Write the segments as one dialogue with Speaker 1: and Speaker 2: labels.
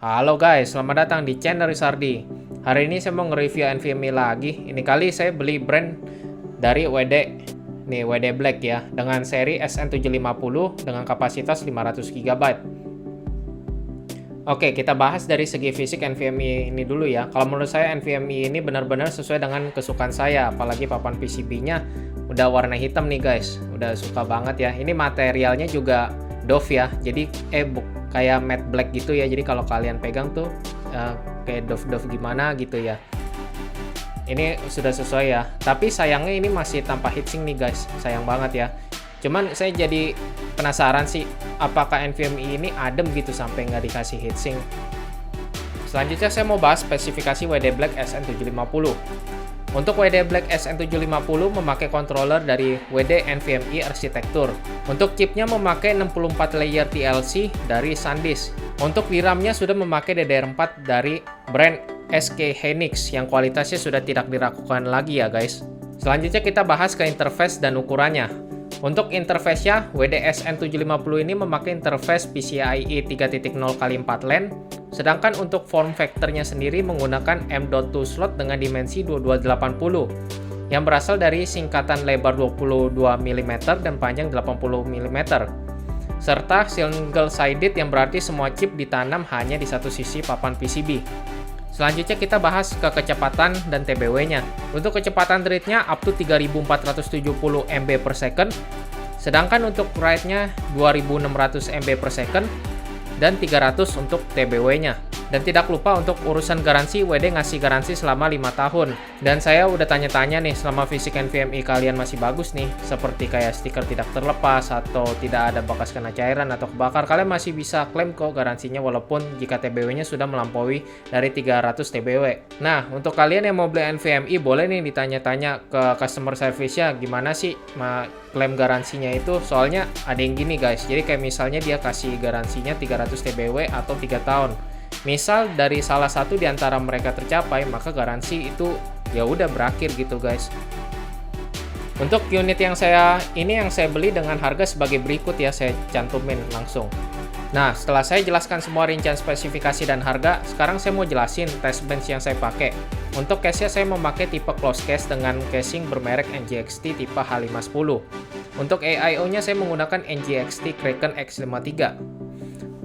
Speaker 1: Halo guys, selamat datang di channel Rizardi. Hari ini saya mau nge-review NVMe lagi. Ini kali saya beli brand dari WD. Nih, WD Black ya, dengan seri SN750 dengan kapasitas 500 GB. Oke, kita bahas dari segi fisik NVMe ini dulu ya. Kalau menurut saya NVMe ini benar-benar sesuai dengan kesukaan saya, apalagi papan PCB-nya udah warna hitam nih guys. Udah suka banget ya. Ini materialnya juga doff ya. Jadi kayak matte black gitu ya. Jadi kalau kalian pegang tuh kayak doff gimana gitu ya. Ini sudah sesuai ya. Tapi sayangnya ini masih tanpa heatsink nih guys. Sayang banget ya. Cuman saya jadi penasaran sih, apakah NVMe ini adem gitu sampai nggak dikasih heatsink. Selanjutnya saya mau bahas spesifikasi WD Black SN750. Untuk WD Black SN750 memakai controller dari WD NVMe Arsitektur. Untuk chipnya memakai 64 layer TLC dari SanDisk. Untuk VRAM-nya sudah memakai DDR4 dari brand SK Hynix yang kualitasnya sudah tidak diragukan lagi ya guys. Selanjutnya kita bahas ke interface dan ukurannya. Untuk interface-nya, WD-SN750 ini memakai interface PCIe 3.0x4 LAN, sedangkan untuk form factor-nya sendiri menggunakan M.2 slot dengan dimensi 2280, yang berasal dari singkatan lebar 22 mm dan panjang 80 mm, serta single-sided yang berarti semua chip ditanam hanya di satu sisi papan PCB. Selanjutnya kita bahas ke kecepatan dan TBW-nya. Untuk kecepatan read-nya up to 3470 MB per second, sedangkan untuk write-nya 2600 MB per second, dan 300 untuk TBW-nya. Dan tidak lupa untuk urusan garansi, WD ngasih garansi selama 5 tahun. Dan saya udah tanya-tanya nih, selama fisik NVMe kalian masih bagus nih, seperti kayak stiker tidak terlepas, atau tidak ada bekas kena cairan atau kebakar, kalian masih bisa klaim kok garansinya walaupun jika TBW-nya sudah melampaui dari 300 TBW. Nah, untuk kalian yang mau beli NVMe, boleh nih ditanya-tanya ke customer service-nya, gimana sih klaim garansinya itu. Soalnya ada yang gini guys, jadi kayak misalnya dia kasih garansinya 300 TBW atau 3 tahun. Misal dari salah satu di antara mereka tercapai, maka garansi itu ya udah berakhir gitu guys. Untuk unit yang saya beli dengan harga sebagai berikut ya, saya cantumin langsung. Nah, setelah saya jelaskan semua rincian spesifikasi dan harga, sekarang saya mau jelasin test bench yang saya pakai. Untuk case-nya saya memakai tipe close case dengan casing bermerek NGXT tipe H510. Untuk AIO-nya saya menggunakan NGXT Kraken X53.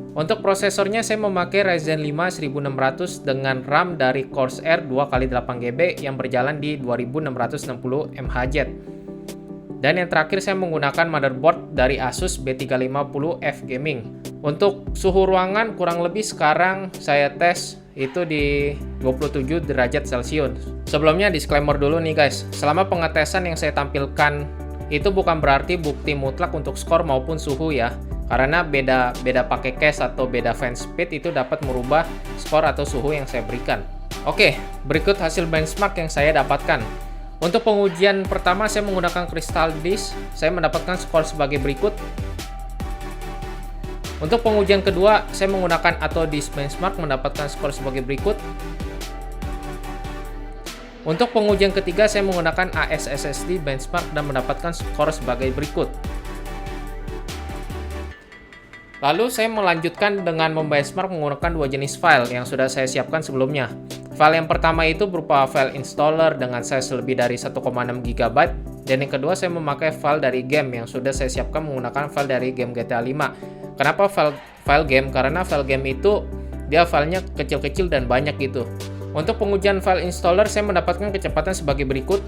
Speaker 1: Untuk prosesornya saya memakai Ryzen 5 1600 dengan RAM dari Corsair 2x8GB yang berjalan di 2660 MHz. Dan yang terakhir saya menggunakan motherboard dari Asus B350F Gaming. Untuk suhu ruangan kurang lebih sekarang saya tes itu di 27 derajat Celcius. Sebelumnya disclaimer dulu nih guys, selama pengetesan yang saya tampilkan itu bukan berarti bukti mutlak untuk skor maupun suhu ya. Karena beda pakai case atau beda fan speed itu dapat merubah skor atau suhu yang saya berikan. Oke, berikut hasil benchmark yang saya dapatkan. Untuk pengujian pertama saya menggunakan Crystal Disk, saya mendapatkan skor sebagai berikut. Untuk pengujian kedua saya menggunakan Atto Disk Benchmark, mendapatkan skor sebagai berikut. Untuk pengujian ketiga saya menggunakan AS SSD Benchmark dan mendapatkan skor sebagai berikut. Lalu saya melanjutkan dengan membenchmark menggunakan dua jenis file yang sudah saya siapkan sebelumnya. File yang pertama itu berupa file installer dengan size lebih dari 1,6 GB, dan yang kedua saya memakai file dari game yang sudah saya siapkan menggunakan file dari game GTA 5. Kenapa file game? Karena file game itu dia filenya kecil-kecil dan banyak gitu. Untuk pengujian file installer saya mendapatkan kecepatan sebagai berikut.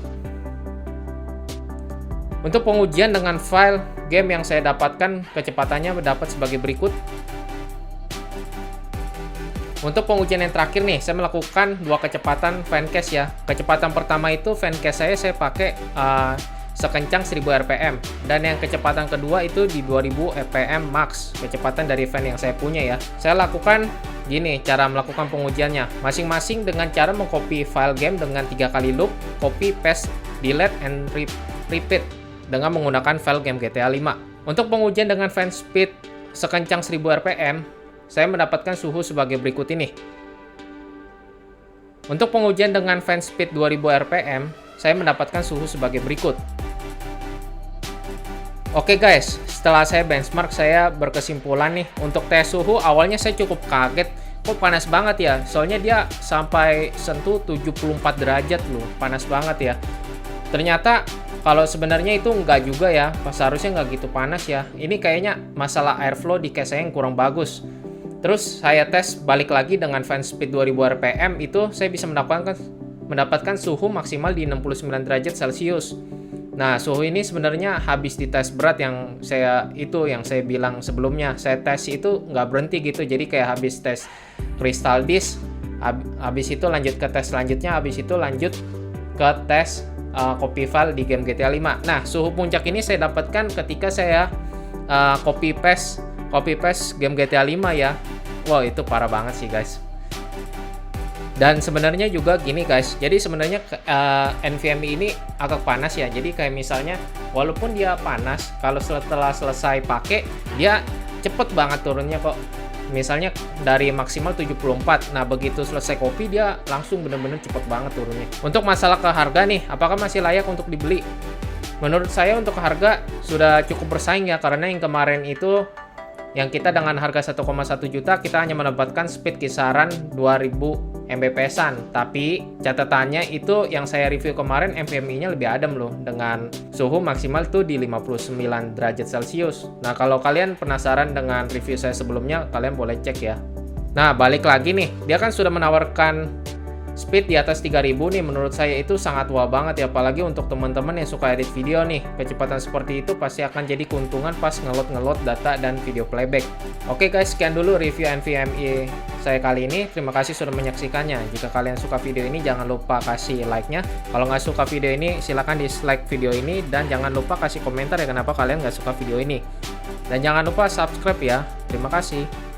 Speaker 1: Untuk pengujian dengan file game yang saya dapatkan, kecepatannya dapat sebagai berikut. Untuk pengujian yang terakhir nih, saya melakukan dua kecepatan fancast ya. Kecepatan pertama itu fancast saya pakai sekencang 1000 rpm, dan yang kecepatan kedua itu di 2000 rpm max, kecepatan dari fan yang saya punya ya. Saya lakukan gini cara melakukan pengujiannya, masing-masing dengan cara mengcopy file game dengan 3 kali loop, copy, paste, delete, and repeat dengan menggunakan file game GTA 5. Untuk pengujian dengan fan speed sekencang 1000 rpm, saya mendapatkan suhu sebagai berikut ini. Untuk pengujian dengan fan speed 2000 rpm, saya mendapatkan suhu sebagai berikut. Oke guys, setelah saya benchmark, saya berkesimpulan nih, untuk tes suhu awalnya saya cukup kaget kok panas banget ya? Soalnya dia sampai sentuh 74 derajat loh, panas banget ya. Ternyata kalau sebenarnya itu enggak juga ya, seharusnya nggak gitu panas ya. Ini kayaknya masalah airflow di case saya yang kurang bagus. Terus saya tes balik lagi dengan fan speed 2000 rpm, itu saya bisa mendapatkan suhu maksimal di 69 derajat Celcius. Nah, suhu ini sebenarnya habis di tes berat yang saya bilang sebelumnya. Saya tes itu nggak berhenti gitu, jadi kayak habis tes crystal disk, habis itu lanjut ke tes selanjutnya, habis itu lanjut ke tes copy file di game GTA 5. Nah, suhu puncak ini saya dapatkan ketika saya copy paste game GTA 5 ya. Wow, itu parah banget sih guys. Dan sebenarnya juga gini guys, jadi sebenarnya NVMe ini agak panas ya. Jadi kayak misalnya walaupun dia panas, kalau setelah selesai pakai dia cepet banget turunnya kok. Misalnya dari maksimal 74, nah begitu selesai copy dia langsung bener-bener cepet banget turunnya. Untuk masalah ke harga nih, apakah masih layak untuk dibeli? Menurut saya untuk harga sudah cukup bersaing ya, karena yang kemarin itu yang kita dengan harga 1,1 juta kita hanya mendapatkan speed kisaran 2000 Mbps-an. Tapi catatannya itu yang saya review kemarin NVMe-nya lebih adem loh, dengan suhu maksimal tuh di 59 derajat Celcius. Nah, kalau kalian penasaran dengan review saya sebelumnya, kalian boleh cek ya. Nah, balik lagi nih, dia kan sudah menawarkan speed di atas 3000 nih. Menurut saya itu sangat wah banget ya, apalagi untuk teman-teman yang suka edit video nih. Kecepatan seperti itu pasti akan jadi keuntungan pas ngeload data dan video playback. Oke guys, sekian dulu review NVMe saya kali ini. Terima kasih sudah menyaksikannya. Jika kalian suka video ini, jangan lupa kasih like-nya. Kalau nggak suka video ini, silahkan dislike video ini. Dan jangan lupa kasih komentar ya kenapa kalian nggak suka video ini. Dan jangan lupa subscribe ya. Terima kasih.